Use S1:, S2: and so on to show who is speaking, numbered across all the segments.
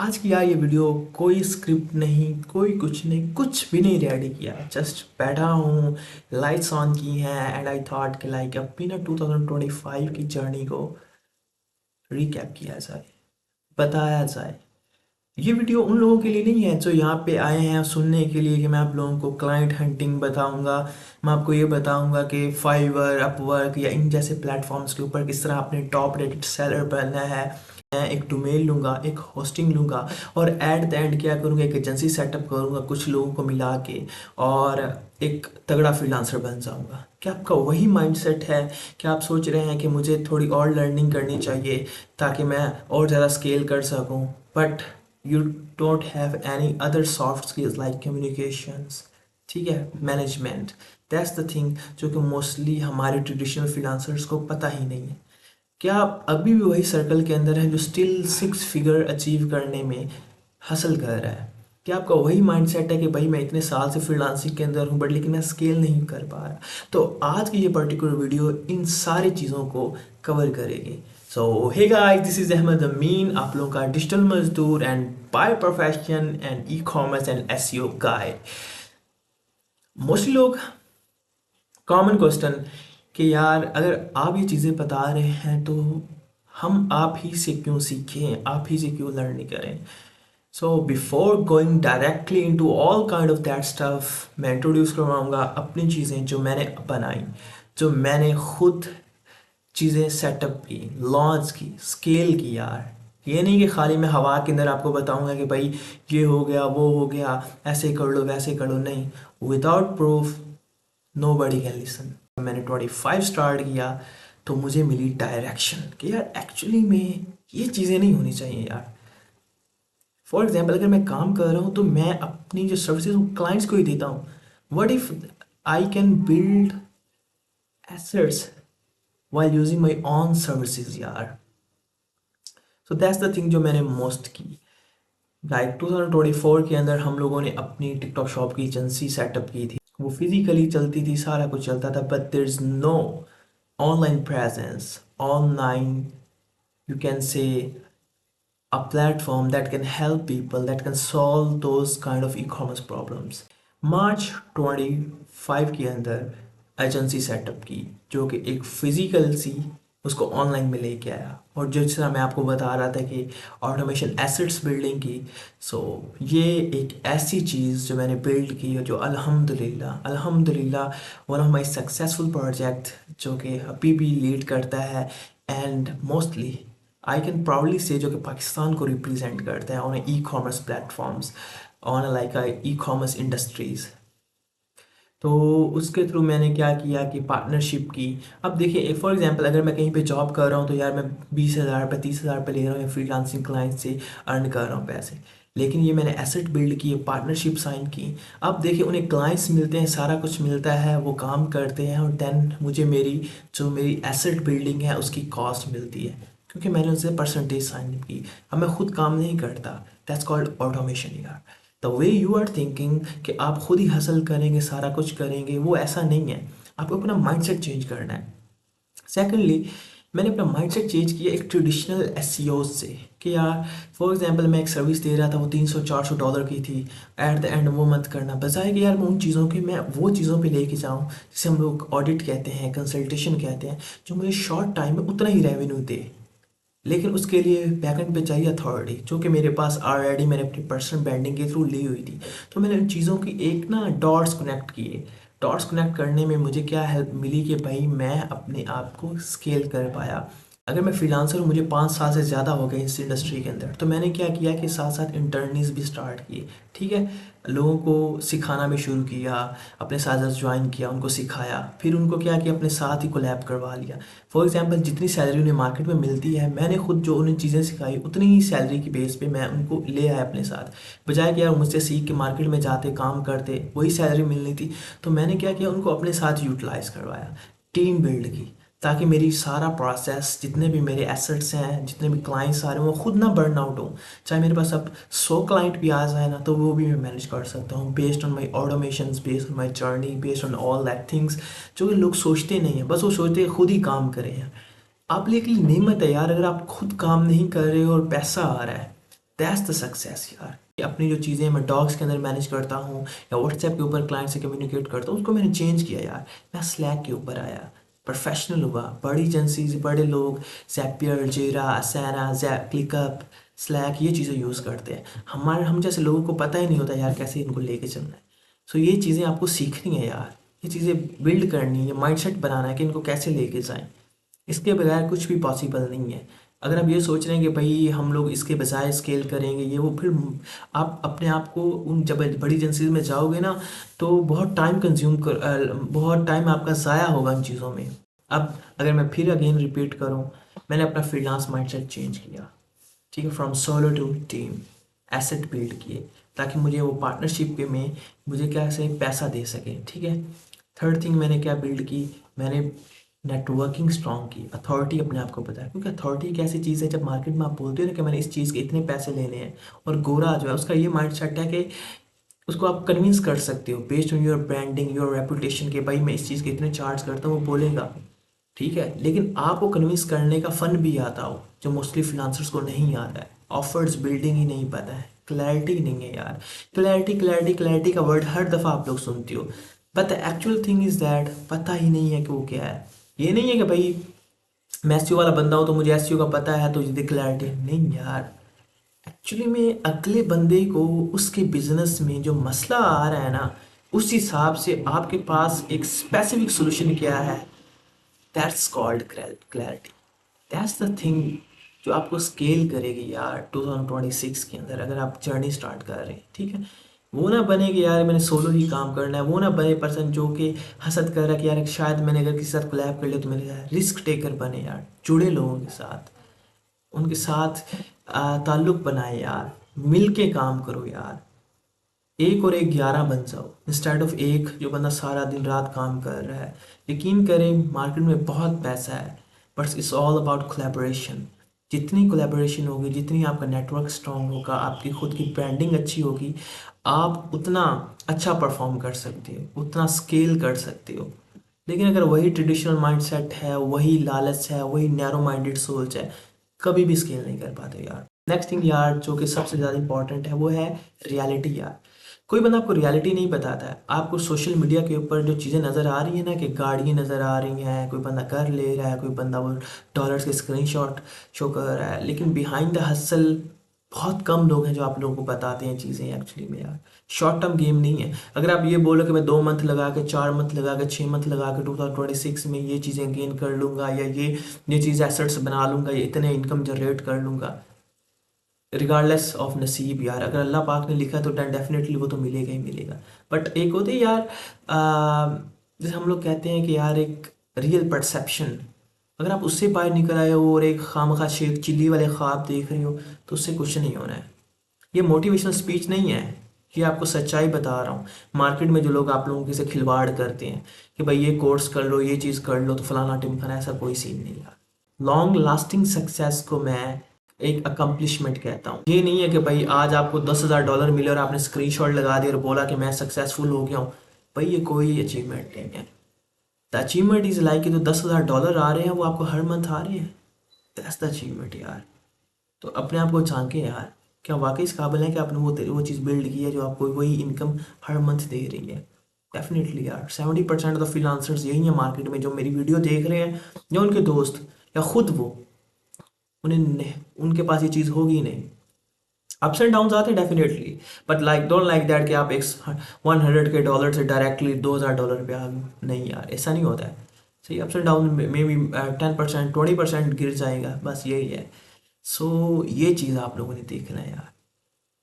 S1: आज की यार ये वीडियो कोई स्क्रिप्ट नहीं, कोई कुछ नहीं, कुछ भी नहीं रेडी किया। जस्ट बैठा हूँ, लाइट्स ऑन की हैं एंड आई थॉट कि लाइक अपनी ना 2025 की जर्नी को रिकैप किया जाए, बताया जाए। ये वीडियो उन लोगों के लिए नहीं है जो यहाँ पे आए हैं सुनने के लिए कि मैं आप लोगों को क्लाइंट हंटिंग बताऊंगा। मैं आपको ये बताऊंगा कि फाइवर, अपवर्क या इन जैसे प्लेटफॉर्म्स के ऊपर किस तरह आपने टॉप रेटेड सेलर बनना है। मैं एक डोमेन लूंगा, एक होस्टिंग लूंगा और एट द एंड क्या करूंगा, एक एजेंसी सेटअप करूंगा कुछ लोगों को मिला के और एक तगड़ा फ्रीलांसर बन जाऊंगा। क्या आपका वही माइंडसेट है? क्या आप सोच रहे हैं कि मुझे थोड़ी और लर्निंग करनी चाहिए ताकि मैं और ज़्यादा स्केल कर सकूं, but you don't have any other soft skills like communications, ठीक है, मैनेजमेंट। दैट्स द थिंग जो कि मोस्टली हमारे ट्रेडिशनल फ्रीलांसर्स को पता ही नहीं है। क्या आप अभी भी वही सर्कल के अंदर हैं जो स्टिल 6 फिगर अचीव करने में हासिल कर रहा है? क्या आपका वही माइंडसेट है कि भाई मैं इतने साल से फ्रीलांसिंग के अंदर हूँ बट लेकिन मैं स्केल नहीं कर पा रहा? तो आज की ये पर्टिकुलर वीडियो इन सारी चीज़ों को कवर करेगी। So hey guys, this is Ahmad Amin, आप लोगों का डिजिटल मजदूर and by profession and e commerce and SEO guide. Mostly लोग कॉमन क्वेश्चन कि यार अगर आप ये चीज़ें बता रहे हैं तो हम आप ही से क्यों सीखें, आप ही से क्यों लर्न करें? So before going directly into all kind of that stuff, मैं इंट्रोड्यूस करवाऊंगा अपनी चीज़ें जो मैंने बनाई, जो मैंने खुद चीज़ें सेटअप की, लॉन्च की, स्केल की। यार ये नहीं कि खाली मैं हवा के अंदर आपको बताऊंगा कि भाई ये हो गया, वो हो गया, ऐसे कर लो, वैसे कर लो। नहीं, without proof nobody can listen. मैंने 25 स्टार्ट किया तो मुझे मिली डायरेक्शन कि यार एक्चुअली में ये चीज़ें नहीं होनी चाहिए यार। फॉर एग्जाम्पल, अगर मैं काम कर रहा हूँ तो मैं अपनी जो सर्विसेज वो क्लाइंट्स को ही देता हूँ। What if I can build assets while using my own services यार? सो दैट्स द थिंग जो मैंने मोस्ट की। लाइक 2024 के अंदर हम लोगों ने अपनी टिकटॉक शॉप की एजेंसी सेटअप की थी। वो फिजिकली चलती थी, सारा कुछ चलता था, but there is no online presence, online you can say a platform that can help people, that can solve those kind of e-commerce problems. मार्च 25 के अंदर एजेंसी सेटअप की जो कि एक फिजिकल सी उसको ऑनलाइन में लेके आया। और जिस तरह मैं आपको बता रहा था कि ऑटोमेशन एसेट्स बिल्डिंग की, सो ये एक ऐसी चीज़ जो मैंने बिल्ड की है जो अल्हम्दुलिल्लाह अल्हम्दुलिल्लाह one of my successful project जो कि अभी भी लीड करता है and mostly I can proudly से जो कि पाकिस्तान को रिप्रेजेंट करता है on e commerce platforms, on like e commerce industries. तो उसके थ्रू मैंने क्या किया कि पार्टनरशिप की। अब देखिए, फॉर एग्जांपल अगर मैं कहीं पे जॉब कर रहा हूँ तो यार मैं 20,000 पे 30,000 पे ले रहा हूँ या फ्रीलांसिंग क्लाइंट से अर्न कर रहा हूँ पैसे। लेकिन ये मैंने एसेट बिल्ड की, पार्टनरशिप साइन की। अब देखिए, उन्हें क्लाइंट्स मिलते हैं, सारा कुछ मिलता है, वो काम करते हैं और देन मुझे मेरी एसेट बिल्डिंग है उसकी कॉस्ट मिलती है क्योंकि मैंने उनसे परसेंटेज साइन की। अब मैं खुद काम नहीं करता। दैट्स कॉल्ड ऑटोमेशन यार। The way you are thinking कि आप खुद ही हासिल करेंगे, सारा कुछ करेंगे, वो ऐसा नहीं है। आपको अपना माइंडसेट चेंज करना है। सेकेंडली, मैंने अपना माइंडसेट चेंज किया एक ट्रेडिशनल एसईओ से कि यार फॉर एग्जांपल मैं एक सर्विस दे रहा था, वो $300-400 की थी। एट द एंड वो मत करना, बजाय कि यार मैं उन चीज़ों के मैं वो चीज़ों पे लेके जाऊँ जिसे हम लोग ऑडिट कहते हैं, कंसल्टेशन कहते हैं, जो मुझे शॉर्ट टाइम में उतना ही रेवेन्यू दे। लेकिन उसके लिए बैकएंड पे चाहिए अथॉरिटी जो कि मेरे पास ऑलरेडी मैंने अपनी पर्सनल ब्रांडिंग के थ्रू ली हुई थी। तो मैंने उन चीज़ों की एक ना डॉट्स कनेक्ट किए। डॉट्स कनेक्ट करने में मुझे क्या हेल्प मिली कि भाई मैं अपने आप को स्केल कर पाया। अगर मैं फ्रीलांसर हूँ, मुझे 5 साल से ज़्यादा हो गए इस इंडस्ट्री के अंदर, तो मैंने क्या किया कि साथ साथ इंटर्नीज भी स्टार्ट किए। ठीक है, लोगों को सिखाना भी शुरू किया, अपने साथ ज्वाइन किया, उनको सिखाया, फिर उनको क्या किया, अपने साथ ही कोलैब करवा लिया। फॉर एग्जांपल जितनी सैलरी उन्हें मार्केट में मिलती है, मैंने खुद जो उन्हें चीज़ें सिखाई उतनी ही सैलरी की बेस पे मैं उनको ले आया अपने साथ। बजाय कि यार मुझसे सीख के मार्केट में जाते काम करते वही सैलरी मिलनी थी, तो मैंने क्या किया, उनको अपने साथ यूटिलाइज करवाया, टीम बिल्ड की, ताकि मेरी सारा प्रोसेस, जितने भी मेरे एसेट्स हैं, जितने भी क्लाइंट्स आ रहे हैं, वो खुद ना बर्न आउट हो। चाहे मेरे पास अब 100 क्लाइंट भी आ जाए ना, तो वो भी मैं मैनेज कर सकता हूँ based on my automation, based on my journey, based on all that things जो कि लोग सोचते नहीं हैं। बस वो सोचते हैं खुद ही काम करें। यार आप लिए के लिए नेमत है यार, अगर आप खुद काम नहीं कर रहे हो और पैसा आ रहा है, दैट्स द सक्सेस यार। अपनी जो चीज़ें मैं डॉग्स के अंदर मैनेज करता हूँ या व्हाट्सएप के ऊपर क्लाइंट से कम्युनिकेट करता हूँ, उसको मैंने चेंज किया यार। मैं स्लैक के ऊपर आया, प्रोफेशनल हुआ, बड़ी एजेंसीज, बड़े लोग ज़ैपियर, जेरा, असैना, क्लिकअप, स्लैक, ये चीज़ें यूज़ करते हैं। हम जैसे लोगों को पता ही नहीं होता यार कैसे इनको लेके चलना है। सो ये चीज़ें आपको सीखनी है यार, ये चीज़ें बिल्ड करनी है, माइंडसेट बनाना है कि इनको कैसे लेके जाएं। इसके बगैर कुछ भी पॉसिबल नहीं है। अगर आप ये सोच रहे हैं कि भाई हम लोग इसके बजाय स्केल करेंगे ये वो, फिर आप अपने आप को उन जब बड़ी एजेंसीज में जाओगे ना, तो बहुत टाइम कंज्यूम बहुत टाइम आपका ज़ाया होगा इन चीज़ों में। अब अगर मैं फिर अगेन रिपीट करूँ, मैंने अपना फ्रीलांस माइंडसेट चेंज किया, ठीक है, from solo to team, asset build किए ताकि मुझे वो पार्टनरशिप के में मुझे कैसे पैसा दे सके, ठीक है। थर्ड थिंग मैंने क्या बिल्ड की, मैंने नेटवर्किंग स्ट्रॉन्ग की, अथॉरिटी अपने आप को बताया, क्योंकि अथॉरिटी एक ऐसी चीज़ है जब मार्केट में आप बोलते हो ना कि मैंने इस चीज़ के इतने पैसे लेने हैं, और गोरा जो है उसका ये माइंड सेट है कि उसको आप कन्विंस कर सकते हो based on your branding, your reputation, कि भाई मैं इस चीज़ के इतने चार्ज करता हूँ, वो बोलेगा, ठीक है। लेकिन आपको कन्विंस करने का फन भी आता हो, जो मोस्टली फ्रीलांसर्स को नहीं आता है। ऑफर्स बिल्डिंग ही नहीं पता है, क्लैरिटी नहीं है यार। क्लैरिटी क्लैरिटी क्लैरिटी का वर्ड हर दफ़ा आप लोग सुनते हो, but the actual thing is that पता ही नहीं है कि वो क्या है। ये नहीं है कि भाई मैं एसईओ वाला बंदा हूँ तो मुझे एसईओ का पता है तो मुझे क्लैरिटी नहीं यार। एक्चुअली में अगले बंदे को उसके बिजनेस में जो मसला आ रहा है ना, उस हिसाब से आपके पास एक स्पेसिफिक सोल्यूशन क्या है, that's called clarity. That's the thing जो आपको स्केल करेगी यार 2026 के अंदर, अगर आप जर्नी स्टार्ट कर रहे हैं, ठीक है। वो ना बने कि यार मैंने सोलो ही काम करना है, वो ना बने पर्सन जो कि हसद कर रहा है कि यार शायद मैंने अगर किसी साथ कोलैब कर लिया तो मेरे साथ, रिस्क टेकर बने यार, जुड़े लोगों के साथ, उनके साथ ताल्लुक बनाए यार, मिल के काम करो यार। एक और एक 11 बन जाओ इंस्टेड ऑफ एक जो बंदा सारा दिन रात काम कर रहा है। यकीन करें मार्केट में बहुत पैसा है, but it's all about collaboration. जितनी कोलैबोरेशन होगी, जितनी आपका नेटवर्क स्ट्रांग होगा, आपकी खुद की ब्रांडिंग अच्छी होगी, आप उतना अच्छा परफॉर्म कर सकते हो, उतना स्केल कर सकते हो। लेकिन अगर वही ट्रेडिशनल माइंडसेट है, वही लालच है, वही नैरो माइंडेड सोच है, कभी भी स्केल नहीं कर पाते यार। नेक्स्ट थिंग यार जो कि सबसे ज़्यादा इंपॉर्टेंट है वो है रियलिटी यार। कोई बंदा आपको रियलिटी नहीं बताता है। आपको सोशल मीडिया के ऊपर जो चीज़ें नज़र आ रही है ना, कि गाड़ियाँ नज़र आ रही हैं, कोई बंदा कर ले रहा है, कोई बंदा वो डॉलर्स के स्क्रीनशॉट शो कर रहा है, लेकिन बिहाइंड द हसल बहुत कम लोग हैं जो आप लोगों को बताते हैं चीज़ें एक्चुअली में यार। शॉर्ट टर्म गेम नहीं है। अगर आप ये बोलो कि मैं 2 मंथ लगा के, 4 मंथ लगा के, 6 मंथ लगा के 2026 में ये चीज़ें गेन कर लूँगा, या ये चीज़ एसेट्स बना लूँगा, ये इतने इनकम जनरेट कर लूँगा, रिगार्डलेस ऑफ नसीब यार, अगर अल्लाह पाक ने लिखा तो डेफिनेटली वो तो मिलेगा ही मिलेगा। बट एक होती है यार, जैसे हम लोग कहते हैं कि यार एक रियल परसेप्शन, अगर आप उससे बाहर निकल आए हो और एक खामखा शेख चिल्ली वाले ख्वाब देख रहे हो, तो उससे कुछ नहीं होना है। ये मोटिवेशनल स्पीच नहीं है, ये आपको सच्चाई बता रहा हूँ। मार्केट में जो लोग आप लोगों के से खिलवाड़ करते हैं कि भाई ये कोर्स कर लो, ये चीज़ कर लो तो फलाना टिमकाना, ऐसा कोई सीन नहीं है। लॉन्ग लास्टिंग सक्सेस को मैं एक अकम्पलिशमेंट कहता हूँ। ये नहीं है कि भाई आज आपको $10,000 मिले और आपने स्क्रीनशॉट लगा दिया और बोला कि मैं सक्सेसफुल हो गया हूँ। भाई ये कोई अचीवमेंट नहीं है। द अचीवमेंट इज़ लाइक कि जो $10,000 आ रहे हैं वो आपको हर मंथ आ रहे हैं, दैट्स द अचीवमेंट यार। तो अपने आप को झांके यार, क्या वाकई इस काबिल है कि आपने वो चीज़ बिल्ड की है जो आपको वही इनकम हर मंथ दे रही है। डेफिनेटली यार 70% ऑफ द फ्रीलांसर्स यही है मार्केट में, जो मेरी वीडियो देख रहे हैं या उनके दोस्त या खुद वो, उनके पास ये चीज़ होगी नहीं। अप्स एंड डाउन आते हैं definitely, but like don't like that कि आप एक $100 से डायरेक्टली $2,000 पे आ गए। नहीं यार, ऐसा नहीं होता है। सही, अप्स एंड डाउन में भी 10% 20% गिर जाएगा, बस यही है। सो ये चीज़ आप लोगों ने देखना है यार।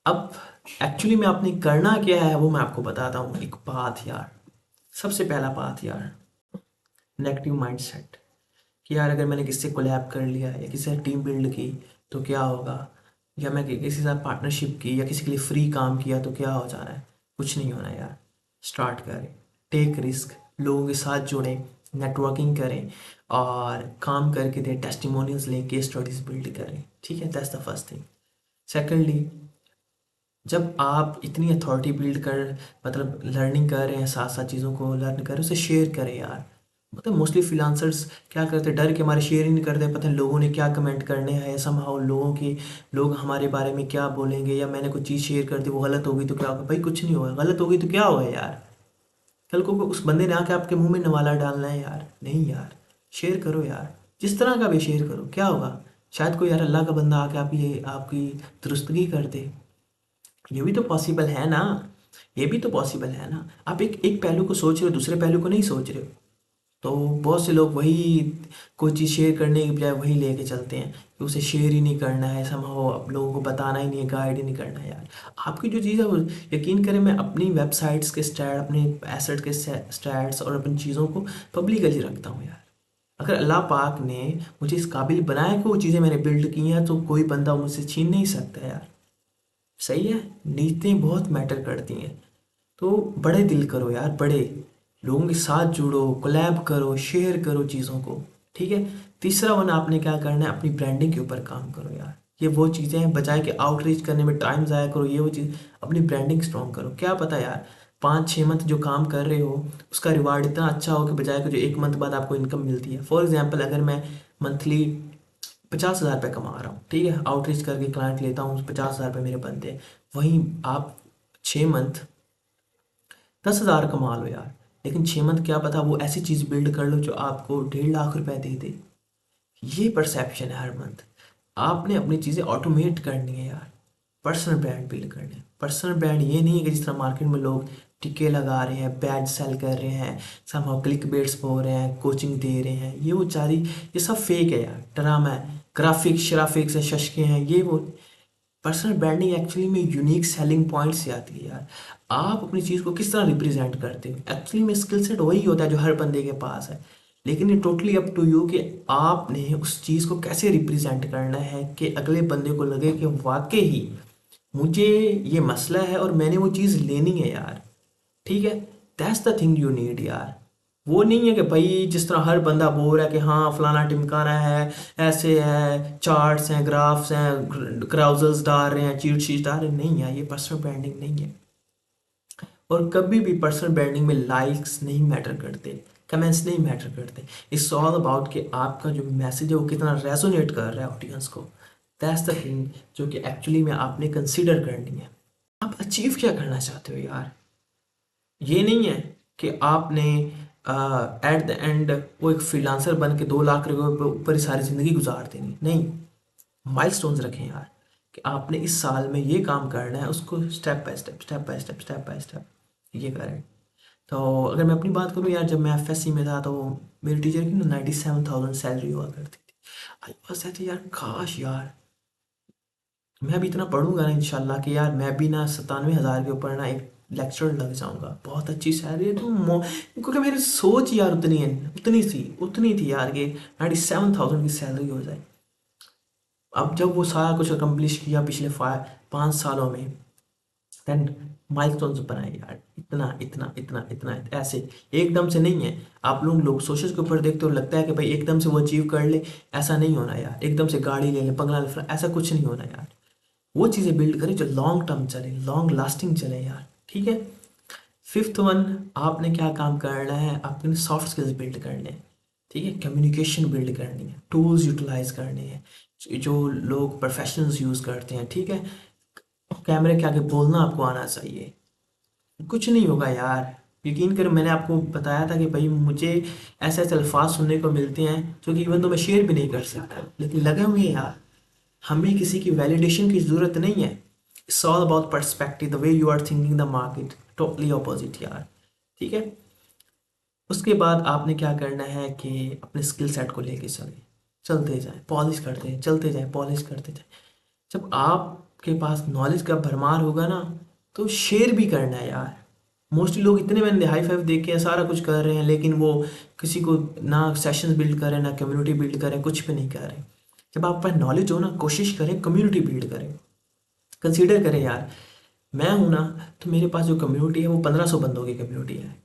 S1: अब एक्चुअली में आपने करना क्या है वो मैं आपको बताता हूँ। एक बात यार, सबसे पहला बात यार, नेगेटिव माइंडसेट, कि यार अगर मैंने किसी से कोलैब कर लिया या किसी से टीम बिल्ड की तो क्या होगा, या मैं किसी के साथ पार्टनरशिप की या किसी के लिए फ्री काम किया तो क्या हो जाना है। कुछ नहीं होना यार। स्टार्ट करें, टेक रिस्क, लोगों के साथ जुड़ें, नेटवर्किंग करें और काम करके दें, टेस्टिमोनियल्स लें, केस स्टडीज बिल्ड करें, ठीक है। That's the first thing. Secondly, जब आप इतनी अथॉरिटी बिल्ड कर, मतलब लर्निंग कर रहे हैं, साथ साथ चीज़ों को लर्न कर रहे हैं, उसे शेयर करें यार। मतलब मोस्टली फ्रीलांसर्स क्या करते हैं, डर के हमारे शेयर ही नहीं करते, पता नहीं लोगों ने क्या कमेंट करने हैं, समहाउ लोग हमारे बारे में क्या बोलेंगे, या मैंने कुछ चीज़ शेयर कर दी वो गलत होगी तो क्या होगा। भाई कुछ नहीं होगा, गलत होगी तो क्या होगा यार। कल को उस बंदे ने आके आपके मुंह में नवाला डालना है यार, नहीं यार। शेयर करो यार, जिस तरह का भी शेयर करो, क्या होगा। शायद कोई यार अल्लाह का बंदा आके आपकी दुरुस्तगी कर दे। ये भी तो पॉसिबल है ना, ये भी तो पॉसिबल है ना। आप एक एक पहलू को सोच रहे हो, दूसरे पहलू को नहीं सोच रहे हो। तो बहुत से लोग वही कोई चीज़ शेयर करने की बजाय वही लेके चलते हैं कि उसे शेयर ही नहीं करना है, समहाउ आप लोगों को बताना ही नहीं है, गाइड ही नहीं करना है यार। आपकी जो चीज़ है वो, यकीन करें, मैं अपनी वेबसाइट्स के स्टैट, अपने एसेट के स्टैट्स और अपनी चीज़ों को पब्लिकली रखता हूँ यार। अगर अल्लाह पाक ने मुझे इस काबिल बनाया कि वो चीज़ें मैंने बिल्ड की हैं, तो कोई बंदा मुझसे छीन नहीं सकता यार। सही है। नीयतें बहुत मैटर करती हैं। तो बड़े दिल करो यार, बड़े लोगों के साथ जुड़ो, कोलैब करो, शेयर करो चीज़ों को। ठीक है। तीसरा वन, आपने क्या करना है, अपनी ब्रांडिंग के ऊपर काम करो यार। ये वो चीज़ें हैं, बजाय कि आउटरीच करने में टाइम ज़ाया करो, ये वो चीज़, अपनी ब्रांडिंग स्ट्रॉन्ग करो। क्या पता यार, 5-6 मंथ जो काम कर रहे हो उसका रिवार्ड इतना अच्छा हो कि बजाय कि जो 1 मंथ बाद आपको इनकम मिलती है। फॉर एग्जाम्पल, अगर मैं मंथली 50,000 रुपये कमा रहा हूँ, ठीक है, आउटरीच करके क्लाइंट लेता हूँ, 50,000 रुपये मेरे बनते हैं। वहीं आप 6 मंथ 10,000 कमा लो यार, लेकिन 6 मंथ क्या पता वो ऐसी चीज़ बिल्ड कर लो जो आपको 1.5 लाख रुपए दे दे। ये परसेप्शन है हर मंथ। आपने अपनी चीज़ें ऑटोमेट करनी है यार। पर्सनल ब्रांड बिल्ड करने हैं। पर्सनल ब्रांड ये नहीं है कि जिस तरह मार्केट में लोग टिके लगा रहे हैं, बैड सेल कर रहे हैं, समहाउ क्लिक बेट्स बोल रहे हैं, कोचिंग दे रहे हैं, ये वो चारी, ये सब फेक है यार, ड्रामा है, ग्राफिक्स शराफिक्स है, शशके हैं, ये वो। पर्सनल ब्रांडिंग एक्चुअली में यूनिक सेलिंग पॉइंट से आती है यार। आप अपनी चीज़ को किस तरह रिप्रेजेंट करते हो, एक्चुअली में स्किल सेट वही होता है जो हर बंदे के पास है। लेकिन ये टोटली अप टू यू कि आपने उस चीज़ को कैसे रिप्रेजेंट करना है कि अगले बंदे को लगे कि वाकई ही मुझे ये मसला है और मैंने वो चीज़ लेनी है यार। ठीक है। That's the thing you need यार। वो नहीं है कि भाई जिस तरह हर बंदा बोल रहा है कि हाँ फलाना टिमकाना है, ऐसे है, चार्ट्स हैं, ग्राफ्स हैं, क्राउजल्स डाल रहे हैं, चीट शीट डाल रहे हैं। नहीं यार, ये पर्सनल ब्रांडिंग नहीं है। और कभी भी पर्सनल ब्रांडिंग में लाइक्स नहीं मैटर करते, कमेंट्स नहीं मैटर करते। इट्स ऑल अबाउट कि आपका जो मैसेज है वो कितना रेजोनेट कर रहा है ऑडियंस को। दैट्स द थिंग जो कि एक्चुअली में आपने कंसिडर करनी है। आप अचीव क्या करना चाहते हो यार। ये नहीं है कि आपने एट द एंड वो एक फ्रीलांसर बन के 2 लाख रुपए के ऊपर ही सारी ज़िंदगी गुजार देनी, नहीं। माइलस्टोन्स रखें यार कि आपने इस साल में ये काम करना है, उसको step by step, step by step, step by step ये करें। तो अगर मैं अपनी बात करूँ यार, जब मैं एफएससी में था तो मेरी टीचर की ना 97,000 सैलरी हुआ करती थी। आई वाज दैट यार, काश यार मैं भी इतना पढ़ूंगा ना इंशाल्लाह कि यार मैं भी ना 97,000 के ऊपर ना एक लेक्चर लग जाऊंगा। बहुत अच्छी सैलरी है तो क्योंकि मेरी सोच यार उतनी है, उतनी थी यार कि 97,000 की सैलरी हो जाए। अब जब वो सारा कुछ अकम्प्लिश किया पिछले 5 सालों में, देन माइलस्टोन्स बनाए यार, इतना इतना इतना इतना ऐसे एकदम से नहीं है। आप लोग सोशल के ऊपर देखते हो, लगता है कि भाई एकदम से वो अचीव कर ले। ऐसा नहीं होना यार, एकदम से गाड़ी ले ले, बंगला ले, ऐसा कुछ नहीं होना यार। वो चीज़ें बिल्ड करें जो लॉन्ग टर्म चले, लॉन्ग लास्टिंग चले यार। ठीक है। फिफ्थ वन, आपने क्या काम करना है, अपने सॉफ्ट स्किल्स बिल्ड करने हैं। ठीक है। कम्युनिकेशन बिल्ड करनी है, टूल्स यूटिलाइज करने हैं जो लोग प्रोफेशनल्स यूज़ करते हैं। ठीक है। कैमरे के आगे बोलना आपको आना चाहिए। कुछ नहीं होगा यार, यकीन कर, मैंने आपको बताया था कि भाई मुझे ऐसे ऐसे अल्फाज सुनने को मिलते हैं जो कि इवन तो मैं शेयर भी नहीं कर सकता, लेकिन लगे हुए हैं यार। हमें किसी की वैलिडेशन की ज़रूरत नहीं है। It's all about perspective, the way you are thinking the market, totally opposite यार। ठीक है। उसके बाद आपने क्या करना है कि अपने स्किल सेट को लेके चलते जाएं, पॉलिश करते जाएं, चलते जाएं, पॉलिश करते जाएं। जब आपके पास नॉलेज का भरमार होगा ना, तो शेयर भी करना है यार। मोस्टली लोग इतने, मैंने हाई फाइव देखे हैं, सारा कुछ कर रहे हैं, लेकिन वो किसी को ना सेशंस बिल्ड करें, ना कम्युनिटी बिल्ड करें, कुछ भी नहीं कर रहे। जब आप पास नॉलेज हो ना, कोशिश करें कम्युनिटी बिल्ड करें। कंसीडर करें यार, मैं हूं ना, तो मेरे पास जो कम्युनिटी है वो 1500 बंदों की कम्युनिटी है।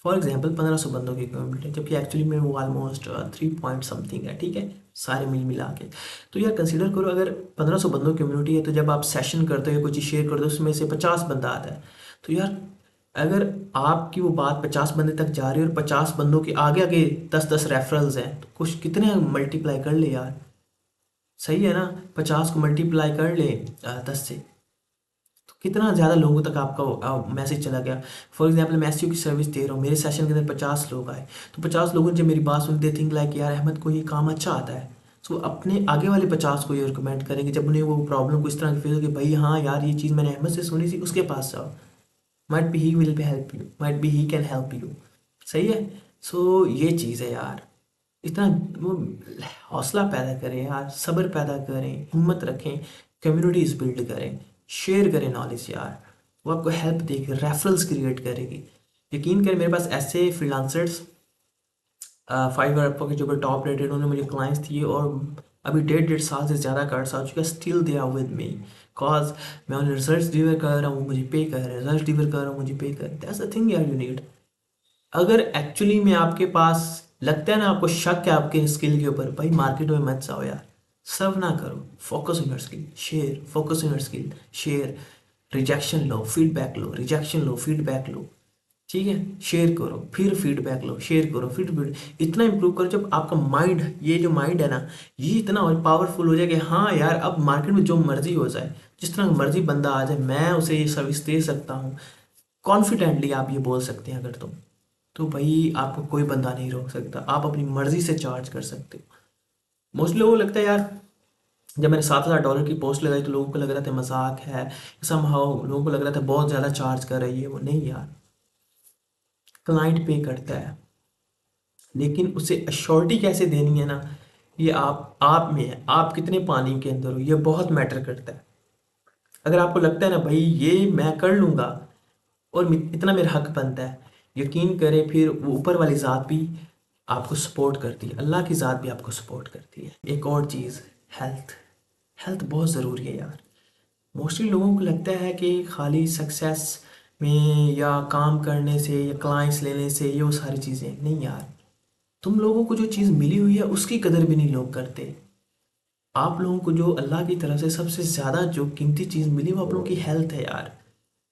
S1: फॉर एग्जाम्पल 1500 बंदों की कम्युनिटी है, जबकि एक्चुअली में वो ऑलमोस्ट 3 पॉइंट समथिंग है। ठीक है। सारे मिल मिला के। तो यार कंसीडर करो, अगर 1500 बंदों की कम्युनिटी है, तो जब आप सेशन करते हो, कोई चीज़ शेयर करते हो, उसमें से 50 बंदा आता है, तो यार अगर आपकी वो बात 50 बंदे तक जा रही है और 50 बंदों के आगे आगे 10-10 रेफरल्स हैं, तो कुछ कितने मल्टीप्लाई कर ले यार। सही है ना। 50 को मल्टीप्लाई कर ले 10 से, तो कितना ज़्यादा लोगों तक आपका मैसेज चला गया। फॉर एग्जाम्पल मैं एसईओ की सर्विस दे रहा हूँ, मेरे सेशन के अंदर 50 लोग आए, तो 50 लोगों ने जब मेरी बात सुनी, दे थिंक लाइक यार अहमद को ये काम अच्छा आता है। सो अपने आगे वाले 50 को ये रिकमेंड करेंगे जब उन्हें वो प्रॉब्लम को इस तरह की फील हो कि भाई हाँ यार ये चीज़ मैंने अहमद से सुनी थी, उसके पास जाओ, might be he will be help you, might be he can help you. सही है। सो ये चीज़ है यार। इतना वो हौसला पैदा करें यार, सब्र पैदा करें, हिम्मत रखें, कम्युनिटीज़ बिल्ड करें, शेयर करें नॉलेज यार। वो आपको हेल्प देगी, रेफरल्स क्रिएट करेगी। यकीन करें मेरे पास ऐसे फ्रीलांसर्स 5 के जो टॉप रेटेड, उन्होंने मुझे क्लाइंट्स दिए और अभी 1.5 साल से ज़्यादा का अर्सा हो चुका है, still they are with me. Cause मैं उन्हें रिजल्ट डिलीवर कर रहा हूँ, वो मुझे पे कर रहे हैं, रिजल्ट डिलीवर कर रहा हूँ, मुझे पे कर रहे हैं। दैट्स द थिंग यार, यू नीड। अगर एक्चुअली में आपके पास लगता है ना, आपको शक है आपके स्किल के ऊपर, भाई मार्केट में मत जाओ यार, सर्व ना करो, focus on your skill, share, focus on your skill, share. Rejection लो, फीडबैक लो, रिजेक्शन लो, फीडबैक लो। ठीक है। शेयर करो, फिर फीडबैक लो, शेयर करो, फिर इतना इंप्रूव करो जब आपका माइंड, ये जो माइंड है ना, ये इतना पावरफुल हो जाए कि हाँ यार अब मार्केट में जो मर्जी हो जाए, जिस तरह मर्जी बंदा आ जाए, मैं उसे ये सर्विस दे सकता हूँ। कॉन्फिडेंटली आप ये बोल सकते हैं अगर तुम, तो भाई आपको कोई बंदा नहीं रोक सकता, आप अपनी मर्जी से चार्ज कर सकते हो। मोस्टली लोगों को लगता है यार, जब मैंने $7,000 की पोस्ट लगाई तो लोगों को लग रहा था मजाक है, समहाउ लोगों को लग रहा था बहुत ज़्यादा चार्ज कर रही है वो। नहीं यार, क्लाइंट पे करता है, लेकिन उसे अश्योरिटी कैसे देनी है ना, ये आप में है, आप कितने पानी के अंदर हो, ये बहुत मैटर करता है। अगर आपको लगता है ना भाई ये मैं कर लूँगा और इतना मेरा हक बनता है, यकीन करें फिर वो ऊपर वाली ज़ात भी आपको सपोर्ट करती है, अल्लाह की ज़ात भी आपको सपोर्ट करती है। एक और चीज़, हेल्थ। हेल्थ बहुत ज़रूरी है यार। मोस्टली लोगों को लगता है कि खाली सक्सेस में या काम करने से या क्लाइंट्स लेने से ये वो सारी चीज़ें नहीं यार। तुम लोगों को जो चीज़ मिली हुई है उसकी कदर भी नहीं लोग करते। आप लोगों को जो अल्लाह की तरफ से सबसे ज़्यादा जो कीमती चीज़ मिली वो आप लोगों की हेल्थ है यार।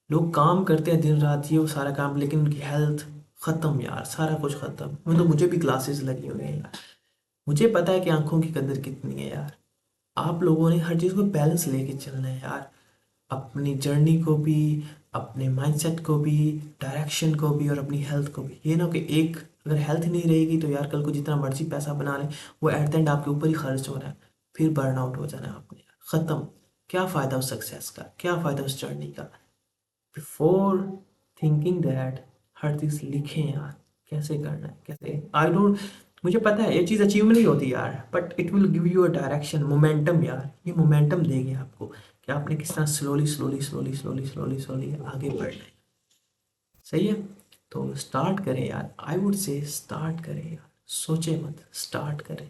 S1: लोग काम करते हैं दिन रात ये वो सारा काम, लेकिन उनकी हेल्थ ख़त्म यार, सारा कुछ ख़त्म। मैं तो, मुझे भी ग्लासेस लगी हुई हैं यार, मुझे पता है कि आंखों की कदर कितनी है यार। आप लोगों ने हर चीज़ को बैलेंस लेके चलना है यार, अपनी जर्नी को भी, अपने माइंडसेट को भी, डायरेक्शन को भी और अपनी हेल्थ को भी। ये ना कि एक, अगर हेल्थ नहीं रहेगी तो यार कल को जितना मर्जी पैसा बना लें, वो एट द एंड आपके ऊपर ही खर्च हो रहा है, फिर बर्न आउट हो जाना है आपने यार, ख़त्म। क्या फ़ायदा उस सक्सेस का, क्या फ़ायदा उस जर्नी का। बिफोर थिंकिंग दैट, हर चीज़ लिखें यार, कैसे करना है, कैसे। आई डोंट, मुझे पता है ये चीज़ अचीव नहीं होती यार, but it will give you a direction, momentum यार, ये मोमेंटम देंगे आपको कि आपने किस तरह slowly slowly slowly slowly slowly slowly आगे बढ़ना है। सही है। तो स्टार्ट करें यार, आई वुड से स्टार्ट करें यार, सोचे मत, स्टार्ट करें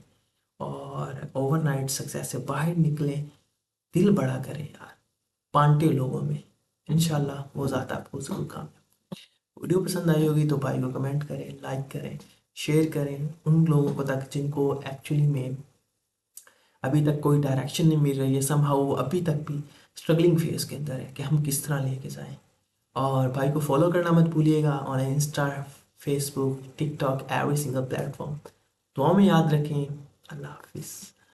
S1: और ओवरनाइट सक्सेस से बाहर निकलें, दिल बड़ा करें यार, बांटे लोगों में, इंशाल्लाह वो ज़्यादा आपको ज़रूर कामयाब। वीडियो पसंद आई होगी तो भाई को कमेंट करें, लाइक करें, शेयर करें उन लोगों को तक जिनको एक्चुअली में अभी तक कोई डायरेक्शन नहीं मिल रही है, समहाउ वो अभी तक भी स्ट्रगलिंग फेज के अंदर है कि हम किस तरह लेके जाएं। और भाई को फॉलो करना मत भूलिएगा on Insta, Facebook, TikTok, every single platform. दुआ में याद रखें। अल्लाह हाफिज़।